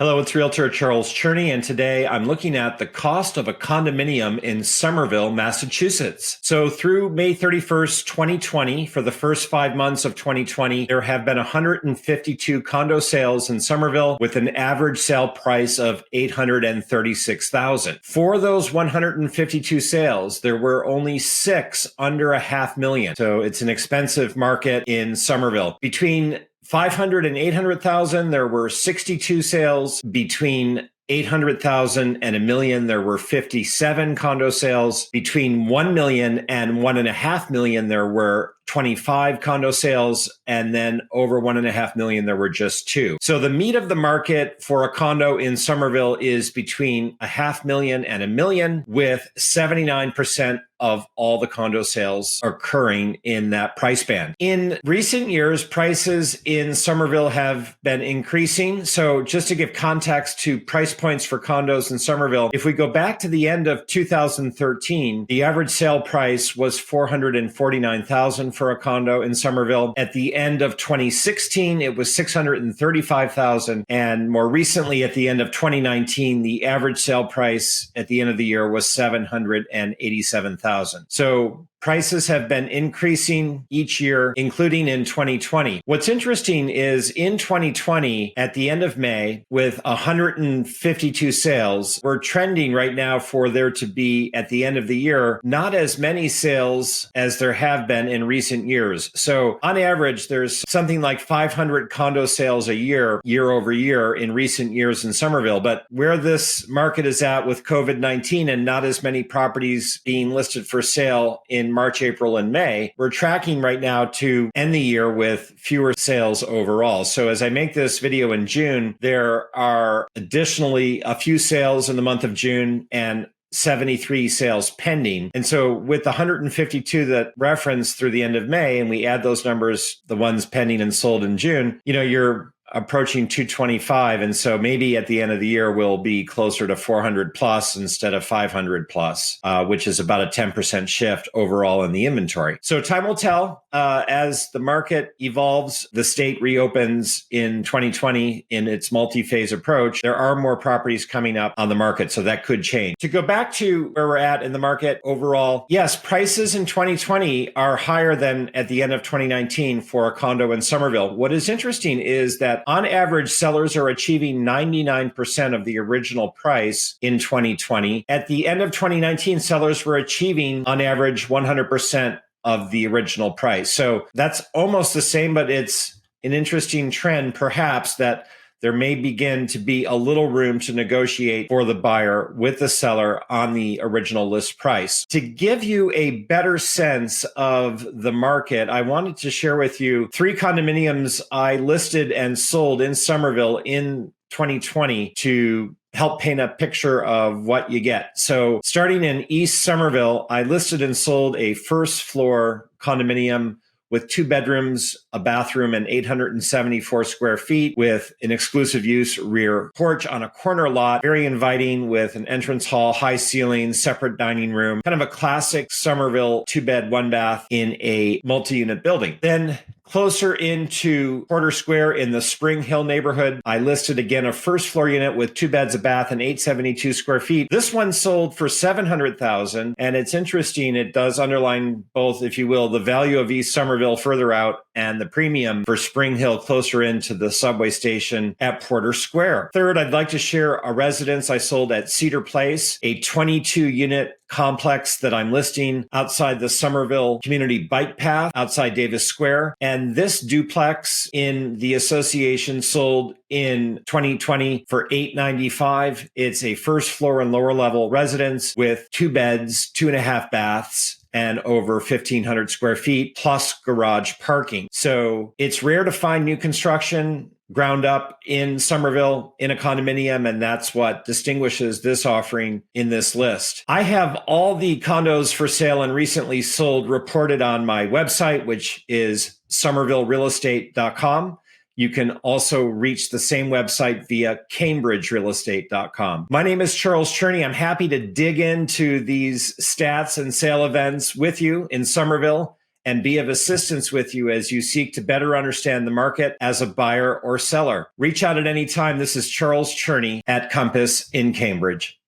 Hello, it's Realtor Charles Cherney, and today I'm looking at the cost of a condominium in Somerville, Massachusetts. So through May 31st, 2020, for the first 5 months of 2020, there have been 152 condo sales in Somerville with an average sale price of $836,000. For those 152 sales, there were only 6 under $500,000. So it's an expensive market in Somerville. Between 500 and 800,000, there were 62 sales. Between 800,000 and $1 million, there were 57 condo sales. Between 1 million and $1.5 million, there were 25 condo sales, and then over 1.5 million, there were just 2. So the meat of the market for a condo in Somerville is between $500,000 and $1 million, with 79% of all the condo sales occurring in that price band. In recent years, prices in Somerville have been increasing. So just to give context to price points for condos in Somerville, if we go back to the end of 2013, the average sale price was $449,000 for a condo in Somerville. At the end of 2016, it was $635,000. And more recently, at the end of 2019, the average sale price at the end of the year was $787,000. So prices have been increasing each year, including in 2020. What's interesting is in 2020, at the end of May, with 152 sales, we're trending right now for there to be, at the end of the year, not as many sales as there have been in recent years. So on average, there's something like 500 condo sales a year, year over year in recent years in Somerville. But where this market is at with COVID-19 and not as many properties being listed for sale in March, April, and May, we're tracking right now to end the year with fewer sales overall. So as I make this video in June, there are additionally a few sales in the month of June and 73 sales pending. And so with the 152 that reference through the end of May, and we add those numbers, the ones pending and sold in June, you're approaching 225. And so maybe at the end of the year, we'll be closer to 400 plus instead of 500 plus, which is about a 10% shift overall in the inventory. So time will tell as the market evolves. The state reopens in 2020 in its multi-phase approach. There are more properties coming up on the market, so that could change. To go back to where we're at in the market overall, yes, prices in 2020 are higher than at the end of 2019 for a condo in Somerville. What is interesting is that on average, sellers are achieving 99% of the original price in 2020. At the end of 2019, sellers were achieving on average 100% of the original price. So that's almost the same, but it's an interesting trend, perhaps, that there may begin to be a little room to negotiate for the buyer with the seller on the original list price. To give you a better sense of the market, I wanted to share with you 3 condominiums I listed and sold in Somerville in 2020 to help paint a picture of what you get. So starting in East Somerville, I listed and sold a first floor condominium with 2 bedrooms, a bathroom, and 874 square feet with an exclusive use rear porch on a corner lot, very inviting with an entrance hall, high ceilings, separate dining room, kind of a classic Somerville 2-bed, 1-bath in a multi-unit building. Then closer into Porter Square in the Spring Hill neighborhood, I listed again a first floor unit with 2 beds, a bath, and 872 square feet. This one sold for $700,000. And it's interesting. It does underline both, if you will, the value of East Somerville further out and the premium for Spring Hill closer into the subway station at Porter Square. Third, I'd like to share a residence I sold at Cedar Place, a 22-unit complex that I'm listing outside the Somerville Community Bike Path outside Davis Square. And this duplex in the association sold in 2020 for $895. It's a first floor and lower level residence with 2 beds, 2.5 baths, and over 1,500 square feet plus garage parking. So it's rare to find new construction ground up in Somerville in a condominium, and that's what distinguishes this offering in this list. I have all the condos for sale and recently sold reported on my website, which is somervillerealestate.com. You can also reach the same website via cambridgerealestate.com. My name is Charles Cherney. I'm happy to dig into these stats and sale events with you in Somerville and be of assistance with you as you seek to better understand the market as a buyer or seller. Reach out at any time. This is Charles Cherney at Compass in Cambridge.